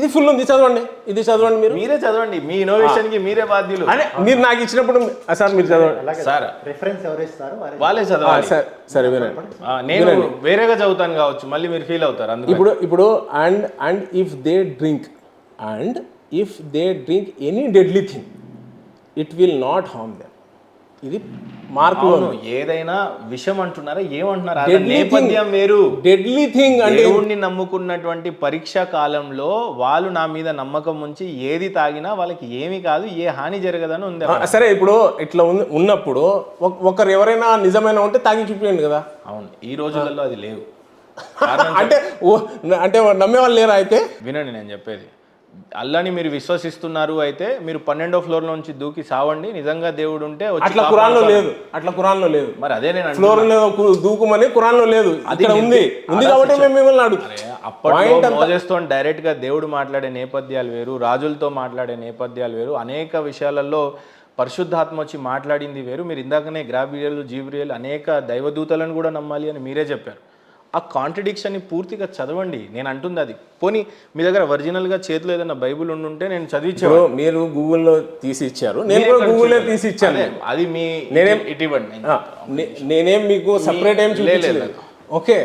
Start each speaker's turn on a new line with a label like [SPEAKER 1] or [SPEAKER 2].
[SPEAKER 1] ఇది ఫుల్ ఉంది, చదవండి, ఇది చదవండి,
[SPEAKER 2] మీరే చదవండి, మీ ఇన్నోవేషన్ కి మీరే బాధ్యులు.
[SPEAKER 1] అంటే మీరు నాకు ఇచ్చినప్పుడు సార్ మీరు చదవండి
[SPEAKER 2] సార్,
[SPEAKER 3] రిఫరెన్స్ ఎవరు ఇస్తారో
[SPEAKER 2] వాళ్ళే చదవాలి.
[SPEAKER 1] సరే వినండి,
[SPEAKER 2] నేను వేరేగా చదువుతాను కావచ్చు, మళ్ళీ మీరు ఫీల్ అవుతారు.
[SPEAKER 1] ఇప్పుడు and if they drink any deadly thing it will not harm them. ఇది మార్కులో
[SPEAKER 2] ఏదైనా విషయం అంటున్నారా, ఏమంటున్నారా? నేపథ్యం వేరు.
[SPEAKER 1] డెడ్లీ థింగ్ అంటే
[SPEAKER 2] దేవుణ్ణి నమ్ముకున్నటువంటి పరీక్షా కాలంలో వాళ్ళు నా మీద నమ్మకం ఉంచి ఏది తాగినా వాళ్ళకి ఏమీ కాదు, ఏ హాని జరగదని ఉంది.
[SPEAKER 1] సరే, ఇప్పుడు ఇట్లా ఉన్నప్పుడు ఒకరు ఎవరైనా నిజమైన ఉంటే తాగి చూపించండి కదా.
[SPEAKER 2] అవును, ఈ రోజులలో అది లేవు.
[SPEAKER 1] అంటే నమ్మే వాళ్ళు లేరా? అయితే
[SPEAKER 2] వినండి, నేను చెప్పేది, అల్లాని మీరు విశ్వసిస్తున్నారు అయితే మీరు 12వ ఫ్లోర్ నుంచి దూకి సావండి. నిజంగా దేవుడు ఉంటే
[SPEAKER 1] అట్లా ఖురాన్లో లేదు, అట్లా ఖురాన్లో లేదు.
[SPEAKER 2] మరి అదే నేను
[SPEAKER 1] ఫ్లోర్ దూకుమని ఖురాన్లో లేదు, అది ఉంది కాబట్టి మేము మిమ్మల్ని అడుగుతాం.
[SPEAKER 2] అప్పట్లో మోజెస్తో డైరెక్ట్ గా దేవుడు మాట్లాడే నేపథ్యాలు వేరు, రాజులతో మాట్లాడే నేపథ్యాలు వేరు, అనేక విషయాలలో పరిశుద్ధాత్మ వచ్చి మాట్లాడింది వేరు. మీరు ఇందాకనే గ్రాబ్రియల్, జీబ్రియల్ అనేక దైవదూతలను కూడా నమ్మాలి అని మీరే చెప్పారు. ఆ కాంట్రడిక్షన్ని పూర్తిగా చదవండి. నేను అంటుంది అది. పోనీ మీ దగ్గర ఒరిజినల్గా చేతిలో ఏదైనా బైబుల్ ఉండుంటే నేను చదివించాను.
[SPEAKER 1] మీరు గూగుల్లో తీసి ఇచ్చారు, నేను కూడా గూగుల్లో తీసి ఇచ్చాను.
[SPEAKER 2] అది మీ
[SPEAKER 1] నేనేం
[SPEAKER 2] ఇటు ఇవ్వండి,
[SPEAKER 1] నేనేం మీకు సపరేట్ ఏం చూపించలేదు. ఓకే,